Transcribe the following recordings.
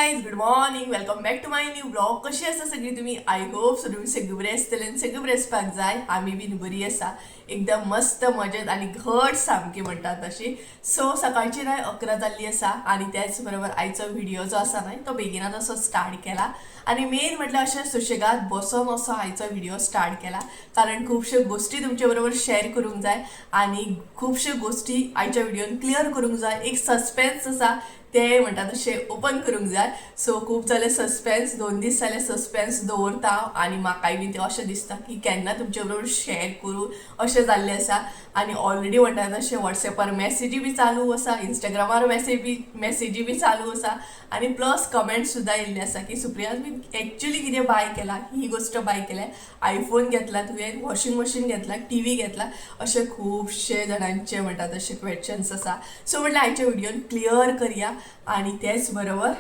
Guys, good morning. Welcome back to my new blog. कशी आसा सगळी तुम्ही? आय होप सो तुम्ही सगळी बरी आसतली आनी सगळी बरी आसपाक जाय. आमी बीन बरी आसा, एकदम मस्त मजेत आनी घट सामकी म्हणटात तशी. सो सकाळची न्हय 11 जाल्ली आसा आनी त्याच बरोबर आयचो व्हिडिओ जो आसा न्हय तो बेगिनाच असो स्टार्ट केला. आनी मेन म्हटल्यार अशें सुशेगाद बसून असो आयचो व्हिडिओ स्टार्ट केला, कारण खुबश्यो गोष्टी तुमचे बरोबर शेअर करूंक जाय आनी खुबश्यो गोष्टी आयच्या व्हिडिओन क्लियर करूंक जाय. एक सस्पेन्स आसा ते म्हणटात तशें ओपन करूंक जाय. सो खूब जाले सस्पेन्स, 2 दीस जाले सस्पेन्स दवरता आनी म्हाकाय बी ते अशें दिसता की केन्ना तुमचे बरोबर शेअर करूं अशें जाल्लें आसा. आनी ऑलरेडी म्हणटात तशें वॉट्सॅपार मॅसेजी बी चालू आसा, इंस्टाग्रामार मॅसेजी बी चालू आसा आनी प्लस कमेंट्स सुद्दां येयल्ले आसा की सुप्रिया तुमी एक्चुअली कितें बाय केला, ही गोष्ट बाय केल्या, आयफोन घेतला तुवें, वॉशिंग मशीन घेतला, टी घेतला, अशे खुबशे जाणांचे म्हणटात तशे क्वेश्चन्स आसा. सो म्हटल्यार आयच्या व्हिडिओन क्लियर करया आनी तेच बरोबर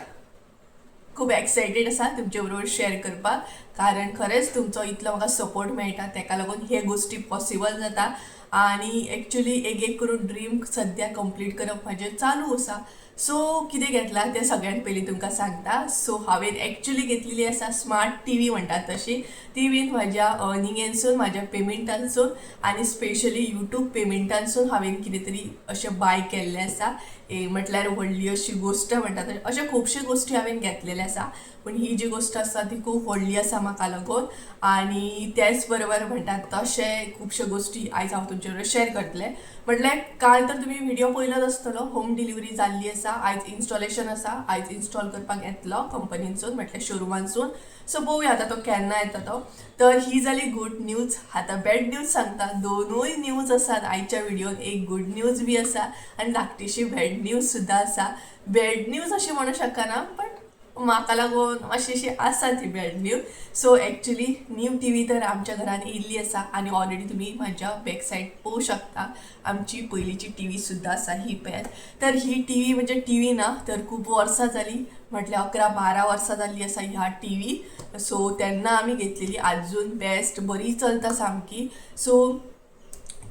खूब एक्सायटेड आसा तुमचे बरोबर शेअर करपाक, कारण खरेंच तुमचो इतलो म्हाका सपोर्ट मेळटा, तेका लागून हे गोष्टी पॉसिबल जाता. आनी एक्चुअली एक एक करून ड्रीम सद्या कंप्लीट करप म्हाजें चालू आसा. सो कितें घेतलां तें सगळ्यात पयलीं तुमकां सांगता. सो हांवें एक्चुअली घेतलेली आसा स्मार्ट टी म्हणटात तशी. ती बीन म्हाज्या अर्निंगेनसून, म्हाज्या पेमेंटांसून आनी स्पेशली यूट्यूब पेमेंटांसून हांवें कितें तरी अशें बाय केल्लें आसा. म्हटल्यार व्हडली अशी गोश्ट म्हणटात अशे खुबशे गोश्टी हांवें घेतलेले आसा, पूण ही जी गोश्ट आसा ती खूब व्हडली आसा म्हाका लागून. आनी त्याच बरोबर म्हणटात तशे खुबश्यो गोश्टी आयज हांव तुमचे बरोबर शेअर करतलें. म्हटल्यार काल तर तुमी व्हिडिओ पळयलोच आसतलो, होम डिलिव्हरी जाल्ली आसा. आयज इन्स्टॉलेशन आसा, आयज इन्स्टॉल करपाक येतलो कंपनीनसून, म्हटल्यार शोरुमानसून. सो पळोवया आतां तो केन्ना येता तो. तर ही जाली गूड न्यूज. आतां बॅड न्यूज सांगता. दोनूय न्यूज आसात आयच्या व्हिडिओन. एक गूड न्यूज बी आसा आनी धाकटीशी बॅड न्यूज सुद्दां आसा. बॅड न्यूज अशी म्हणू शकना, बट म्हाका लागून मातशी आसा ती bad news. So actually new T तर आमच्या घरान येयल्ली आसा आनी ऑलरेडी तुमी म्हाज्या बॅकसायड पळोवंक शकता. आमची पयलींची टी सुद्दां आसा ही पळयात. तर ही टी म्हणजे टी ना तर खूब वर्सां जाली, म्हटल्यार 11-12 वर्सां जाल्ली आसा ह्या टी. सो तेन्ना आमी घेतलेली, आजून बेस्ट, बरी चलता सामकी. सो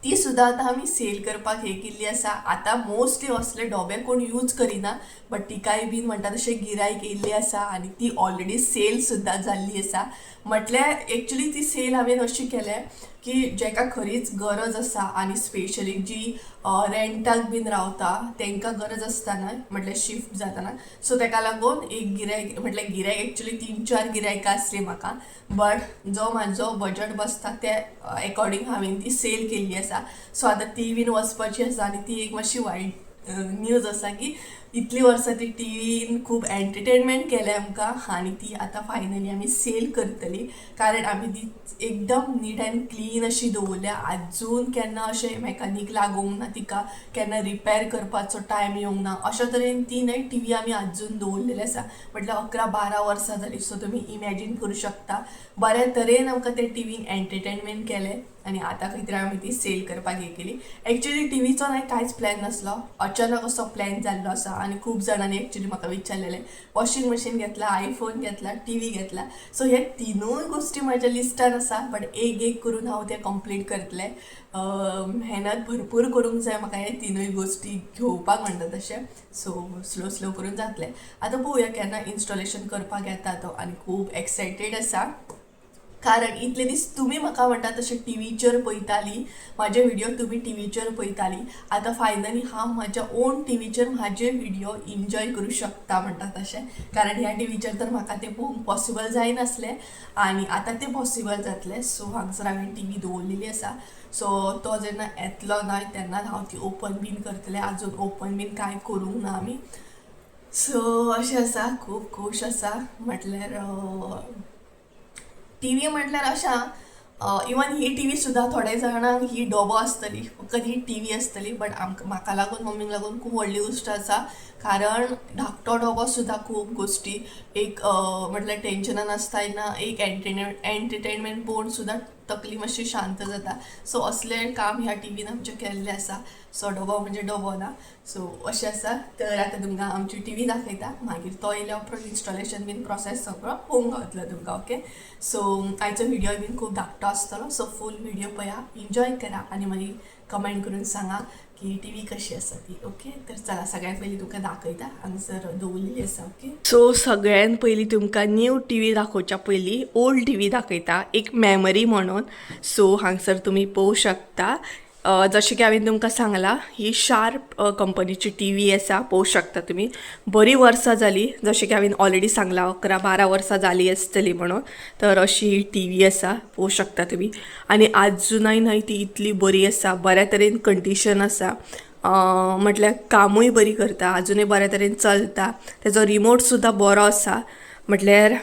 ती सुद्दां आतां आमी सेल करपाक हे केल्ली आसा. आतां मोस्टली असले डोबे कोण यूज करिना, बट तिकाय बीन म्हणटा तशें गिरायक येयल्ली आसा आनी ती ऑलरेडी सेल सुद्दां जाल्ली आसा. म्हटल्यार एक्चुली ती सेल हांवें अशी केल्या की जेका खरीच गरज आसा आनी स्पेशली जी रेंटाक बीन रावता तांकां गरज आसतना, म्हटल्यार शिफ्ट जातना. सो तेका लागून एक गिरायक, म्हटल्यार गिरायक एक्चुली 3-4 गिरायकां आसली म्हाका, बट जो म्हाजो बजट बसता त्या अकॉर्डिंग हांवें ती सेल केल्ली आसा. सो आतां ती बीन वचपाची आसा आनी ती एक मातशी वायट न्यूज आसा की इतली वर्सां ती टीव्हीन खूब एंटरटेनमेंट केलें आमकां आनी ती आतां फायनली आमी सेल करतली, कारण आमी ती एकदम नीट एंड क्लीन अशी दवरल्या. आजून केन्ना अशें मॅकानीक लागूंक ना, तिका केन्ना रिपेर करपाचो टायम येवंक ना, अशे तरेन ती न्हय टी आमी आजून दवरलेली आसा. म्हटल्यार 11-12 वर्सां जाली. सो तुमी इमॅजीन करूं शकता बऱ्या तरेन आमकां ते टीव्हीन एंटरटेनमेंट केलें आनी आतां खंय तरी आमी ती सेल करपाक हे केली. एक्चुली टीव्हीचो न्हय कांयच प्लॅन नासलो, अचानक असो प्लॅन जाल्लो आसा आनी खूब जाणांनी एक्चुली म्हाका विचारलेलें, वॉशिंग मशीन घेतला, आयफोन घेतला, टी घेतला. सो हे तिनूय गोश्टी म्हाज्या लिस्टान आसा, बट एक एक करून हांव ते कंप्लीट करतलें. मेहनत भरपूर करूंक जाय म्हाका हे तिनूय गोश्टी घेवपाक म्हणटा तशें. सो स्लो करून जातलें. आतां पळोवया केन्ना इन्स्टॉलेशन करपाक येता तो, आनी खूब एक्सायटेड आसा, कारण इतले दीस तुमी म्हाका म्हणटा तशें टीव्हीचेर पळयताली, म्हाजे व्हिडिओ तुमी टीव्हीचेर पळयताली. आतां फायनली हांव म्हाज्या ओन टीव्हीचेर म्हाजे व्हिडिओ एन्जॉय करूं शकता म्हणटा तशें, कारण ह्या टीव्हीचेर तर म्हाका तें पळोवंक पॉसिबल जायनासलें आनी आतां तें पॉसिबल जातलें. सो हांगसर हांवें टीव्ही दवरलेली आसा. सो तो जेन्ना येतलो न्हय तेन्ना हांव ती ओपन बीन करतलें. आजून ओपन बीन कांय करूंक ना आमी. सो अशें आसा, खूब खूश आसा. म्हटल्यार टी म्हटल्यार अशा इवन ही टी सुद्दां थोड्या जाणांक ही डोबो आसतली, फकत ही टी आसतली, बट म्हाका लागून, मम्मीक लागून खूब व्हडली गोश्ट आसा, कारण धाकटो डोबो सुद्दां खूब गोश्टी एक म्हटल्यार टेंशनान आसतना एक एंटरटेनमेंट पळोवन सुद्दां तकली मातशी शांत जाता. सो असलें काम ह्या टीव्हीन आमचें केल्लें आसा. सो डोबो म्हणजे डोबो ना. सो अशें आसा. तर आतां तुमकां आमची टीव्ही दाखयता, मागीर तो येयल्या उपरांत इन्स्टॉलेशन बीन प्रोसेस सगळो पळोवंक गावतलो तुमकां. ओके. सो आयचो व्हिडिओ बीन खूब धाकटो आसतलो. सो फूल व्हिडिओ पळया, एन्जॉय करा आनी मागीर कमेंट करून सांगा की टी व्ही कशी आसा ती. ओके, तर चला सगळ्यात पयलीं तुमकां दाखयता हांगसर दवरलेली आसा. ओके, सो सगळ्यात पयलीं तुमकां न्यू टी व्ही दाखोवच्या पयलीं ओल्ड टी व्ही दाखयता एक मेमरी म्हणून. सो हांगसर तुमी पळोवंक शकता. जशें की हांवें तुमकां सांगलां, ही शार्प कंपनीची टी व्ही आसा. पळोवंक शकता तुमी, बरी वर्सां जाली. जशें की हांवें ऑलरेडी सांगलां 11-12 वर्सां जाली आसतली म्हणून. तर अशी ही टी व्ही आसा, पळोवंक शकता तुमी. आनी आजुनय न्हय ती इतली बरी आसा, बऱ्या तरेन कंडिशन आसा. म्हटल्यार कामूय बरी करता, आजुनय बऱ्या तरेन चलता. तेजो रिमोट सुद्दां बरो आसा. म्हटल्यार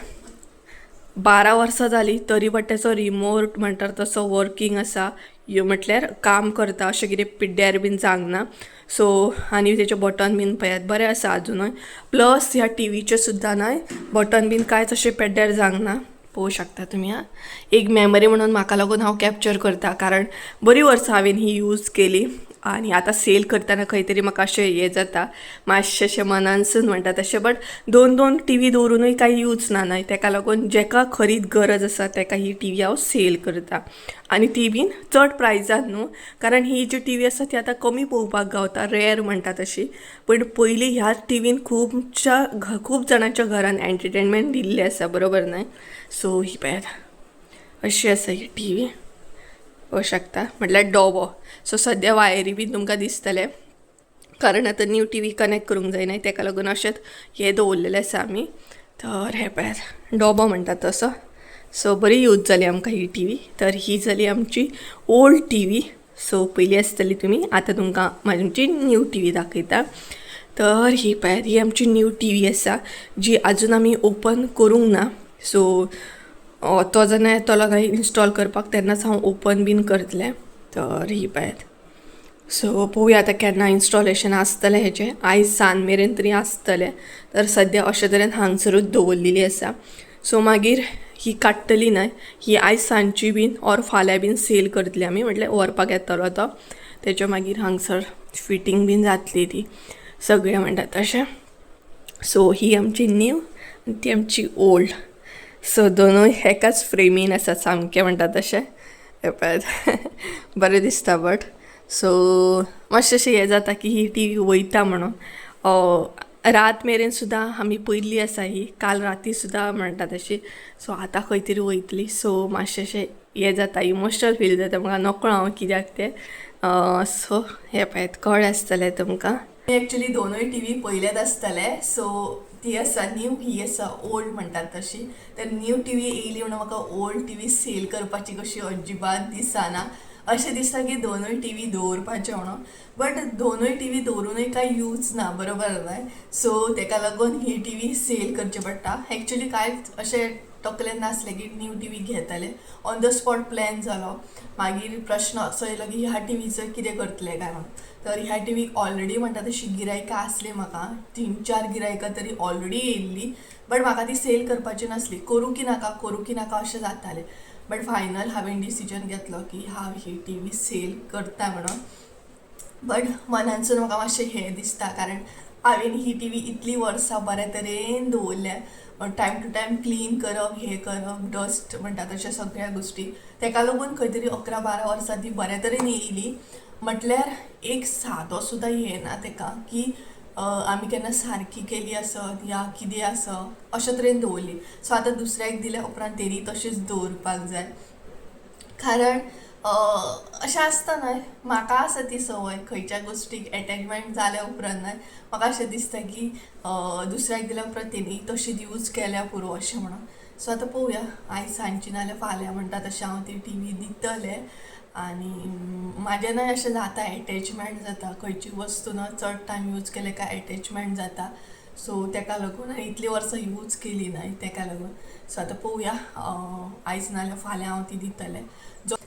12 वर्सां जाली तरी पण त्याचो रिमोट म्हणटा तसो वर्किंग आसा. म्हटल्यार काम करता, अशें कितें पिड्ड्यार बीन जावंक ना. सो आनी तेचे बटन बीन पळयात बरें आसा आजुनय. प्लस ह्या टी व्हीचे सुद्दां न्हय बटन बीन कांयच अशें पेड्ड्यार जावंक ना. पळोवंक शकता तुमी. एक मेमरी म्हणून म्हाका लागून हांव कॅप्चर करता, कारण बरी वर्सां हांवें ही यूज केली. आनी आतां सेल करतना खंय तरी म्हाका अशें हें जाता, मातशें अशें मनानसून म्हणटा तशें. बट 2-2 टी व्ही दवरूनय कांय यूज ना न्हय. तेका लागून जेका खरीच गरज आसा तेका ही टी व्ही हांव सेल करता. आनी ती बीन चड प्रायजान न्हू, कारण ही जी टी व्ही आसा ती आतां कमी पळोवपाक गावता, रेअर म्हणटा तशी. पण पयलीं ह्या टी व्हीन खूब जाणांच्या घरान एंटरटेनमेंट दिल्लें आसा, बरोबर न्हय. सो ही पळयात अशी आसा ही टी व्ही, पळोवंक शकता. म्हटल्यार डोबो. सो सद्या वायरी बीन तुमकां दिसतले, कारण आतां न्यू टी व्ही कनेक्ट करूंक जायना, तेका लागून अशेंच हे दवरलेलें आसा आमी. तर हे पळयात डोबो म्हणटा तसो. सो बरी यूज जाली आमकां ही टी व्ही. तर ही जाली आमची ओल्ड टी व्ही. सो पयलीं आसतली तुमी, आतां तुमकां आमची न्यू टी व्ही दाखयता. तर ही पळयात ही आमची न्यू टी व्ही आसा, जी आजून आमी ओपन करूंक ना. सो तो जेन्ना येतलो न्हय इन्स्टॉल करपाक तेन्नाच हांव ओपन बीन करतलें. तर ही पळयात. सो पळोवया आतां केन्ना इन्स्टॉलेशन आसतलें हेचें. आयज सांज मेरेन तरी आसतलें. तर सद्या अशे तरेन हांगसरूच दवरलेली आसा. सो मागीर ही काडटली न्हय, ही आयज सांजची बीन ऑर फाल्यां बीन सेल करतली आमी. म्हटल्यार व्हरपाक येतलो तो, तेच्या मागीर हांगसर फिटींग बीन जातली ती सगळें म्हणटा तशें. सो ही आमची न्यू आनी ती आमची ओल्ड. सो दोनूय एकाच फ्रेमीन आसा सामकें म्हणटा तशें. हे पळयात बरें दिसता. बट सो मातशें अशें हें जाता की ही टी व्ही वयता म्हणून. रात मेरेन सुद्दां आमी पयली आसा ही, काल राती सुद्दां म्हणटा तशी. सो आतां खंय तरी वयतली. सो मातशें अशें हें जाता, इमोशनल फील जाता म्हाका. नकळो हांव कित्याक तें. सो हे पळयात कळ्ळें आसतलें तुमकां. एक्चुली दोनूय टी व्ही पयलेच आसतले. सो ती आसा न्यू, ही आसा ओल्ड म्हणटात तशी. तर न्यू टी व्ही येयली म्हणून म्हाका ओल्ड टी व्ही सेल करपाची कशी अजिबात दिसना. अशें दिसता की दोनूय टी व्ही दवरपाचें म्हणून. बट दोनूय टी व्ही दवरूनय कांय यूज ना, बरोबर न्हय. सो तेका लागून ही टी व्ही सेल करची पडटा. एक्चुली कांयच अशें तकलेन नासलें की न्यू टी व्ही घेतले. ऑन द स्पॉट प्लॅन जालो. मागीर प्रश्न असो येयलो की ह्या टी व्हीचं कितें करतलें काय म्हणून. तर ह्या टी व्हीक ऑलरेडी म्हणटा तशी गिरायकां आसली म्हाका, 3-4 गिरायकां तरी ऑलरेडी येयल्ली. बट म्हाका ती सेल करपाची नासली. करूं की नाका अशें जातालें. बट फायनल हांवें डिसिजन घेतलो की हांव ही टी व्ही सेल करता म्हणून. बट मनानसून म्हाका मातशें हें दिसता, कारण हांवें ही टी व्ही इतली वर्सां बऱ्या तरेन दवरल्या. टायम टू टायम क्लीन करप, हें करप, डस्ट म्हणटा तशें सगळ्या गोश्टी. तेका लागून खंय तरी 11-12 वर्सां ती बऱ्या तरेन येयली. म्हटल्यार एक सादो सुद्दां येना तेका की आमी केन्ना सारकी केली आसत या कितें आसत अशे तरेन दवरली. सो आतां दुसऱ्याक दिल्या उपरांत तेणी तशीच दवरपाक जाय. कारण अशें आसता न्हय, म्हाका आसा ती संवय खंयच्या गोश्टीक अटॅचमेंट जाल्या उपरांत न्हय म्हाका अशें दिसता की दुसऱ्याक दिल्या उपरांत तेणी तशीच यूज केल्या पुरो अशें म्हणून. सो आतां पळोवया, आयज सांजची नाल्यार फाल्यां म्हणटा तशें हांव ती टी व्ही दितलें. आनी म्हाजें न्हय अशें जाता, एटॅचमेंट जाता. खंयची वस्तू न्हय चड टायम यूज केले काय एटॅचमेंट जाता. सो तेका लागून हांवें इतली वर्सां यूज केली न्हय तेका लागून. सो आतां पळोवया, आयज नाल्यार फाल्यां हांव ती दितलें.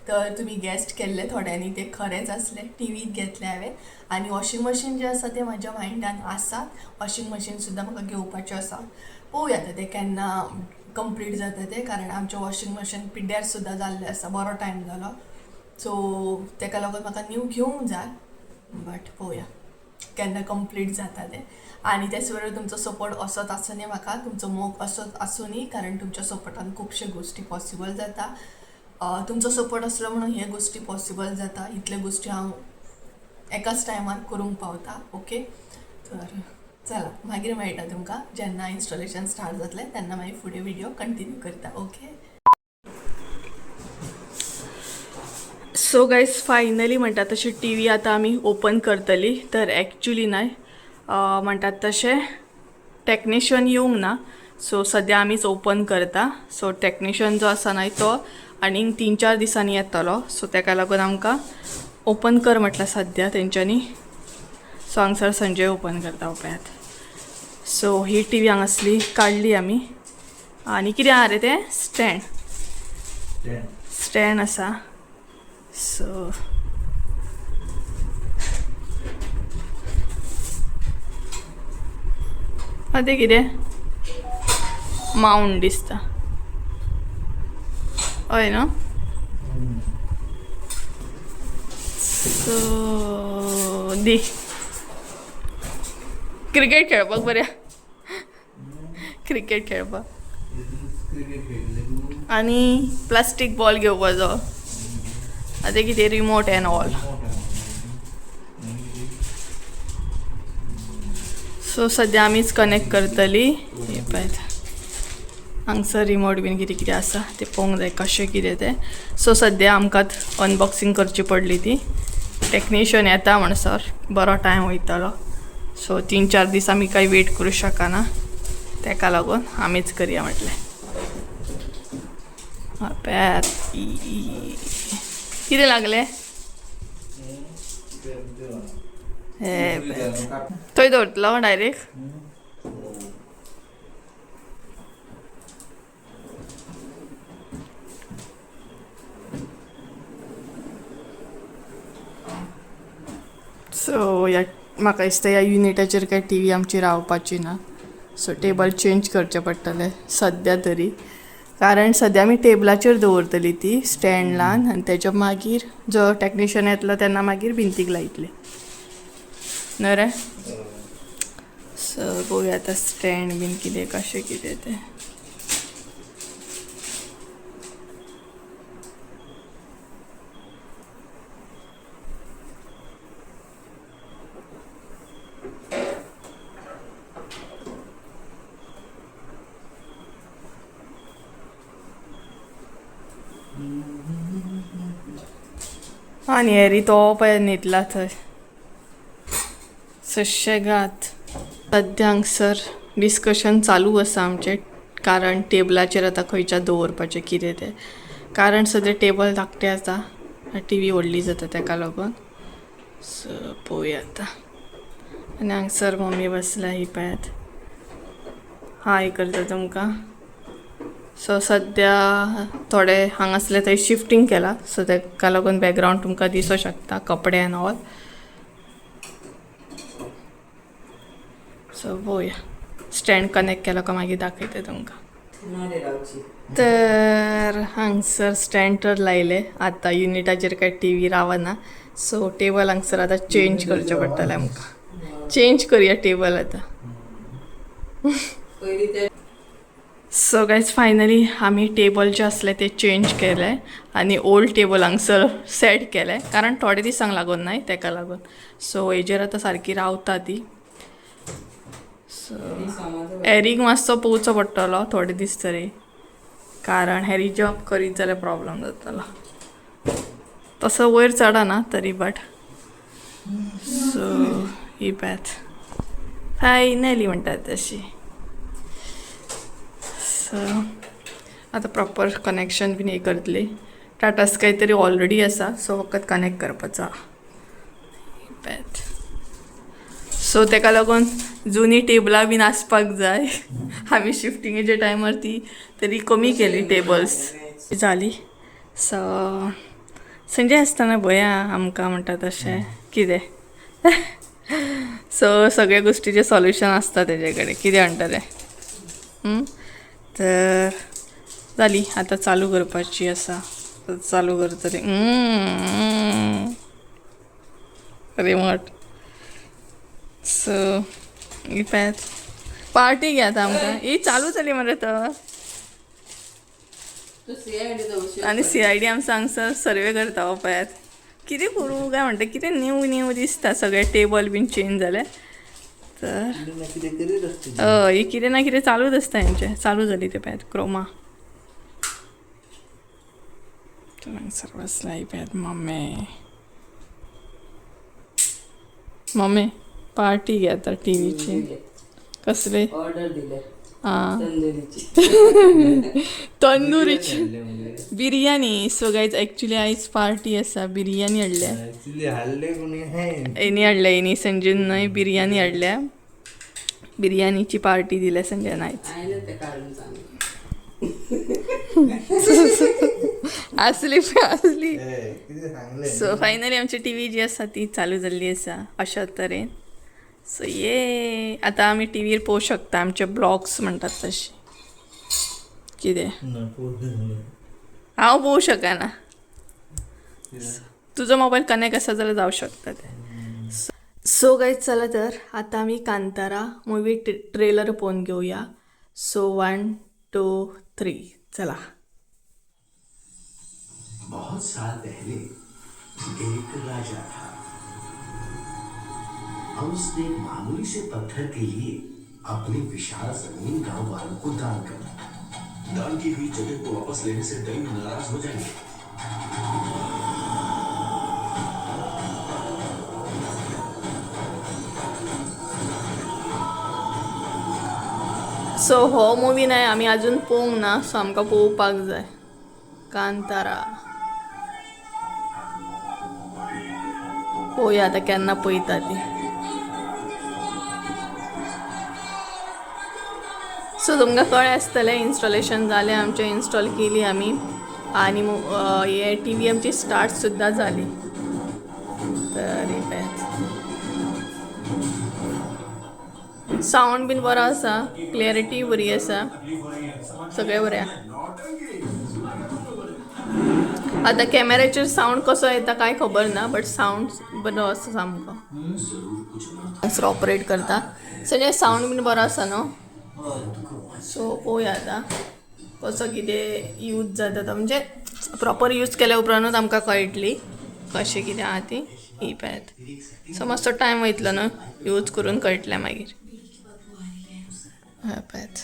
तर तुमी गॅस्ट केल्ले थोड्यांनी ते खरेंच आसलें. टी व्ही घेतले हांवें. आनी वॉशिंग मशीन जें आसा तें म्हाज्या मायंडान आसा. वॉशिंग मशीन सुद्दां म्हाका घेवपाचें आसा. पळोवया आतां तें केन्ना कंप्लीट जाता तें, कारण आमचें वॉशिंग मशीन पिड्ड्यार सुद्दां जाल्लें आसा, बरो टायम जालो. सो तेका लागून म्हाका न्यू घेवंक जाय. बट पळोवया केन्ना कंप्लीट जाता तें. आनी त्याच बरोबर तुमचो सपोर्ट असोच आसूनी म्हाका, तुमचो मोग असोच आसूनी, कारण तुमच्या सपोर्टान खुबश्यो गोश्टी पॉसिबल जाता. तुमचो सपोर्ट असलो म्हणून ह्या गोष्टी पॉसिबल जाता. इतले गोष्टी हांव एकाच टायमार करूंक पावता. ओके, तर चला मागीर मेळटा तुमकां जेन्ना इन्स्टॉलेशन स्टार्ट जातलें तेन्ना मागीर फुडें व्हिडिओ कंटिन्यू करता. ओके. सो गायज फायनली म्हणटात तशी टी व्ही आतां आमी ओपन करतली. तर एक्चुली नाही म्हणटात तशें टॅक्निशियन येवंक ना. सो सद्या आमीच ओपन करता. सो टॅक्निशियन जो आसा न्हय तो आनीक 3-4 दिसांनी येतलो. सो ताका लागून आमकां ओपन कर म्हटल्यार सद्या तेंच्यांनी. सो हांगसर संजय ओपन करता पळयात. सो ही टी व्ही हांगासली काडली आमी. आनी कितें आहा रे तें स्टँड आसा. सो तें कितें माउंट दिसता हय न्हू. सो दी क्रिकेट खेळपाक बरें. क्रिकेट खेळपाक आनी प्लास्टीक बॉल घेवपाचो. आतां कितें रिमोट एन ऑल. सो सद्या आमीच कनेक्ट करतली. हे पळयत हांगसर रिमोट बीन कितें कितें आसा तें पळोवंक जाय कशें कितें तें. सो सद्या आमकां अनबॉक्सिंग करची पडली ती. टॅक्निशियन येता म्हणसर बरो टायम वयतलो. सो 3-4 दीस आमी कांय वेट करूं शकना. ताका लागून आमीच करया म्हटलें. पळयात कितें लागलें हे थंय दवरतलो डायरेक्ट. सो म्हाका दिसता ह्या युनिटाचेर काय टी व्ही आमची रावपाची ना. सो टेबल चेंज करचें पडटलें सद्या तरी. कारण सद्या आमी टेबलाचेर दवरतली ती स्टँडान आनी तेच्या मागीर जो टॅक्निशियन येतलो तेन्ना मागीर भिंतीक लायतले न्हू रे. सो पळोवया आतां स्टँड बीन कितें कशें कितें तें. आनी हेरी तो पळय न्हिदला थंय सुशेगाद. सद्या हांगसर डिस्कशन चालू आसा आमचें. कारण टेबलाचेर आतां खंयच्या दवरपाचें कितें तें. कारण सद्या टेबल धाकटें आसा टी व्ही व्हडली जाता ताका लागून. सो पळोवया आतां. आनी हांगसर मम्मी बसल्या ही पळयात हाय करता तुमकां. सो सद्या थोडे हांगासले थंय शिफ्टिंग केला. सो ताका लागून बॅकग्रावंड तुमकां दिसूं शकता कपडे एन ऑल. सो पळोवया स्टँड कनेक्ट केलो काय मागीर दाखयता तुमकां. तर हांगसर स्टँड तर लायले. आतां युनिटाचेर काय टी व्ही रावना. सो टेबल हांगसर आतां चेंज करचें पडटलें आमकां. चेंज करुया टेबल आतां. सो गायज फायनली आमी टेबल जे आसले ते चेंज केले आनी ओल्ड टेबल हांगसर सेट केले. कारण थोडे दिसांक लागून नाय ताका लागून. सो हेजेर आतां सारकी रावता ती. सो एरीक मातसो पोवचो पडटलो थोडे दीस तरी. कारण हेरी जॉब करीत जाल्यार प्रॉब्लम जातलो. तसो वयर चडना तरी but. So he path finally म्हणटात तशी. सो आतां प्रॉपर कनेक्शन बीन हे करतली. टाटा स्काय तरी ऑलरेडी आसा. सो फकत कनेक्ट करपाचा पॅथ. सो ताका लागून जुनी टेबलां बीन आसपाक जाय. आमी शिफ्टिंगेच्या टायमार ती तरी कमी केली टेबल्स जाली. सो संजय आसतना भया आमकां म्हणटा तशें कितें. सो सगळ्या गोष्टीचें सॉल्युशन आसता तेजे कडेन. कितें म्हणटा तें. तर जाली आतां चालू करपाची आसा. चालू करतली. रिमोट. सो ही पॅथ पार्टी घे आतां आमकां. ही चालू जाली मरे तर आणि CID आमचं हांगसर सर्वे करता हो पळयात. कितें करूं काय म्हणटा कितें न्यू दिसता सगळे टेबल बीन चेंज जाले तर हय कितें ना कितें चालूच आसता हेंचें चालू जाली ते पळयात क्रोमा. हांगसर बसलाय पळयात मम्मी पार्टी घे आतां टीव्हीची. कसले ऑर्डर दिले आं तंदुरीची. तंदुरीची बिर्याणी. सो गायज ॲक्च्युली आयज पार्टी आसा बिर्याणी हाडल्या. एनी हाडल्या एनी संजून बिर्याणी हाडल्या. बिर्याणीची पार्टी दिल्या संजयन आयज. आयले ते काढून सांग. असली सो फायनली आमची टीव्ही जी आसा ती चालू जाल्ली आसा अशा तरेन. सो ये आतां आमी टीव्हीर पळोवंक शकता आमचे ब्लॉग्स म्हणटात तशे. कितें हांव पळोवंक शकना. तुजो मोबायल कनेक्ट आसा जाल्यार जावं शकता तें. सो गायज चला तर आतां आमी कांतारा मुवी ट्रेलर पळोवन घेवया. सो 1 2 3 चला. बहुत साल पहले एक राजा था और उसने एक मामूली से पत्थर के लिए अपनी विशाल जमीन गांव वालों को दान कर दी. दान की हुई जगह को वापस लेने से दैव नाराज हो जाएंगे. सो हो मुवी नाही आम्ही अजून पळोवंक ना सो आमकां पळोवपाक जाय कांतारा. पळोवया आतां केन्ना पळयता ती. सो तुमकां कळ्ळें आसतलें इन्स्टॉलेशन जालें आमचें. इन्स्टॉल केली आमी आनी हे टीव्ही आमची स्टार्ट सुद्दां जाली. तर सावंड बीन बरो आसा क्लियरिटी बरी आसा सगळें बरें. आतां कॅमेराचेर सावंड कसो येता काय खबर ना बट सावंड बरो आसा सामको. हांगसर ऑपरेट करता सगळें सावंड बीन बरो आसा न्हू. सो पळोवया आतां कसो कितें यूज जाता तो म्हणजे प्रॉपर यूज केल्या उपरांतूच आमकां कळटली कशें कितें आहा ती. ही पळयात सो मातसो टायम वयतलो न्हू यूज करून कळटलें मागीर. पळयात